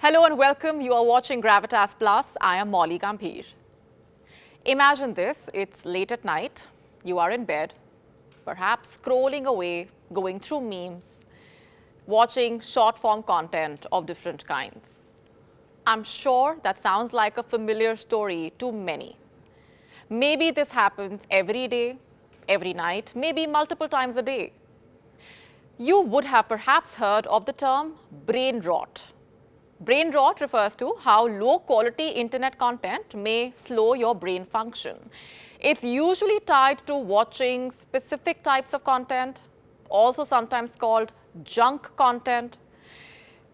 Hello and welcome. You are watching Gravitas Plus. I am Molly Gambhir. Imagine this. It's late at night. You are in bed, perhaps scrolling away, going through memes, watching short-form content of different kinds. I'm sure that sounds like a familiar story to many. Maybe this happens every day, every night, maybe multiple times a day. You would have perhaps heard of the term brain rot. Brain rot refers to how low-quality internet content may slow your brain function. It's usually tied to watching specific types of content, also sometimes called junk content.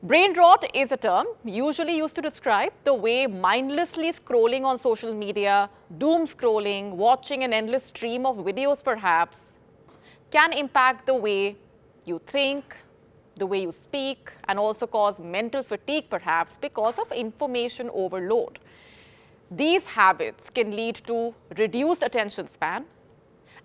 Brain rot is a term usually used to describe the way mindlessly scrolling on social media, doom scrolling, watching an endless stream of videos perhaps, can impact the way you think, the way you speak, and also cause mental fatigue perhaps because of information overload. These habits can lead to reduced attention span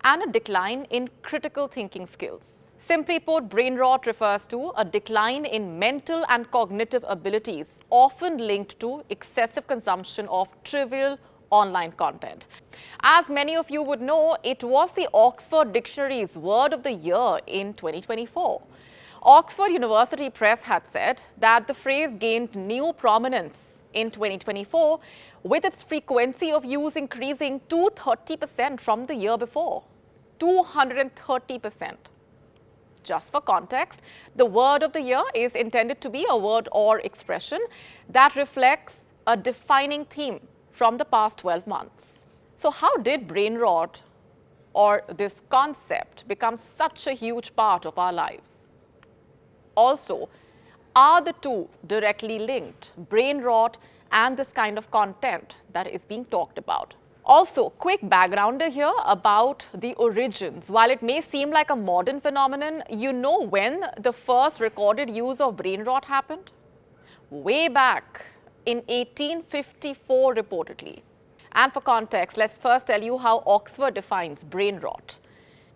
and a decline in critical thinking skills. Simply put, brain rot refers to a decline in mental and cognitive abilities, often linked to excessive consumption of trivial online content. As many of you would know, it was the Oxford Dictionary's Word of the Year in 2024. Oxford University Press had said that the phrase gained new prominence in 2024, with its frequency of use increasing 230% from the year before. 230%. Just for context, the word of the year is intended to be a word or expression that reflects a defining theme from the past 12 months. So how did brain rot or this concept become such a huge part of our lives? Also, are the two directly linked, brain rot and this kind of content that is being talked about? Also, quick backgrounder here about the origins. While it may seem like a modern phenomenon, you know when the first recorded use of brain rot happened? Way back in 1854 reportedly. And for context, let's first tell you how Oxford defines brain rot.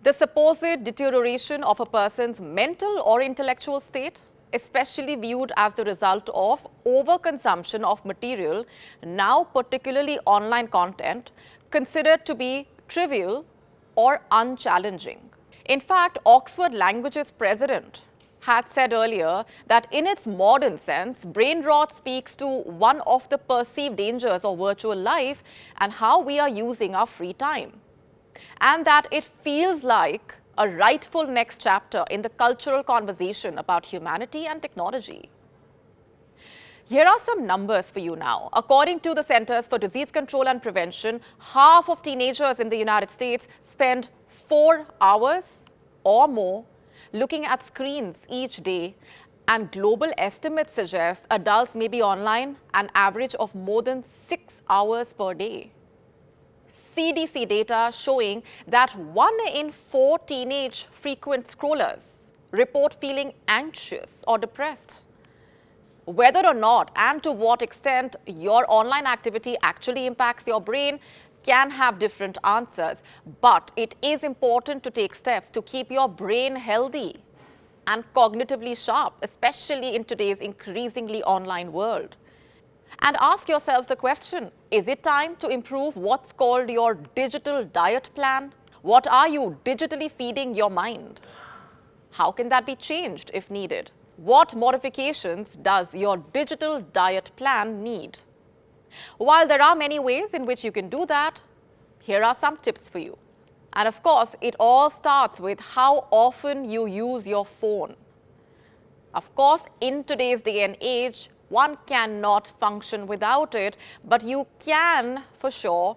The supposed deterioration of a person's mental or intellectual state, especially viewed as the result of overconsumption of material, now particularly online content, considered to be trivial or unchallenging. In fact, Oxford Languages president had said earlier that in its modern sense, brain rot speaks to one of the perceived dangers of virtual life and how we are using our free time, and that it feels like a rightful next chapter in the cultural conversation about humanity and technology. Here are some numbers for you now. According to the Centers for Disease Control and Prevention, half of teenagers in the United States spend 4 hours or more looking at screens each day, and global estimates suggest adults may be online an average of more than 6 hours per day. CDC data showing that 1 in 4 teenage frequent scrollers report feeling anxious or depressed. Whether or not and to what extent your online activity actually impacts your brain can have different answers, but it is important to take steps to keep your brain healthy and cognitively sharp, especially in today's increasingly online world. And ask yourselves the question, is it time to improve what's called your digital diet plan? What are you digitally feeding your mind? How can that be changed if needed? What modifications does your digital diet plan need? While there are many ways in which you can do that, here are some tips for you. And of course, it all starts with how often you use your phone. Of course, in today's day and age, one cannot function without it, but you can, for sure,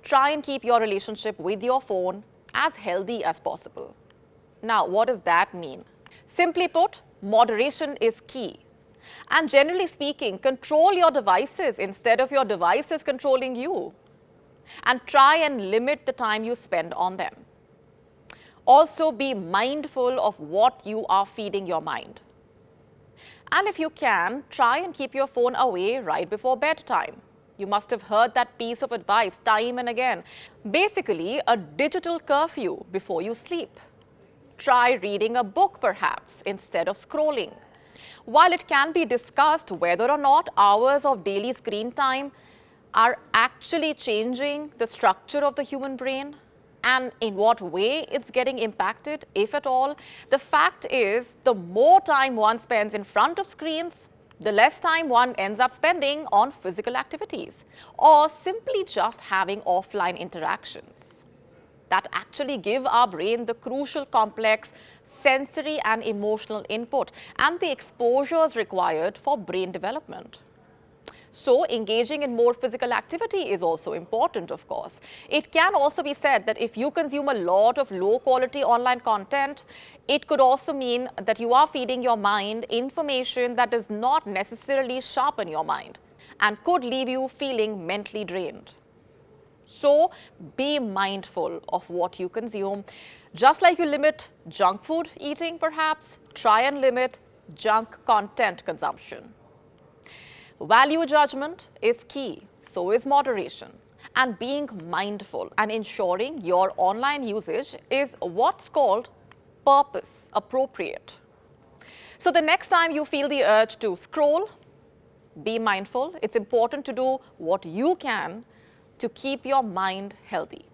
try and keep your relationship with your phone as healthy as possible. Now, what does that mean? Simply put, moderation is key. And generally speaking, control your devices instead of your devices controlling you. And try and limit the time you spend on them. Also, be mindful of what you are feeding your mind. And if you can, try and keep your phone away right before bedtime. You must have heard that piece of advice time and again. Basically, a digital curfew before you sleep. Try reading a book perhaps instead of scrolling. While it can be discussed whether or not hours of daily screen time are actually changing the structure of the human brain and in what way it's getting impacted, if at all, the fact is the more time one spends in front of screens, the less time one ends up spending on physical activities or simply just having offline interactions that actually give our brain the crucial complex sensory and emotional input and the exposures required for brain development. So, engaging in more physical activity is also important, of course. It can also be said that if you consume a lot of low-quality online content, it could also mean that you are feeding your mind information that does not necessarily sharpen your mind and could leave you feeling mentally drained. So, be mindful of what you consume. Just like you limit junk food eating, perhaps, try and limit junk content consumption. Value judgment is key, so is moderation. And being mindful and ensuring your online usage is what's called purpose appropriate. So the next time you feel the urge to scroll, be mindful. It's important to do what you can to keep your mind healthy.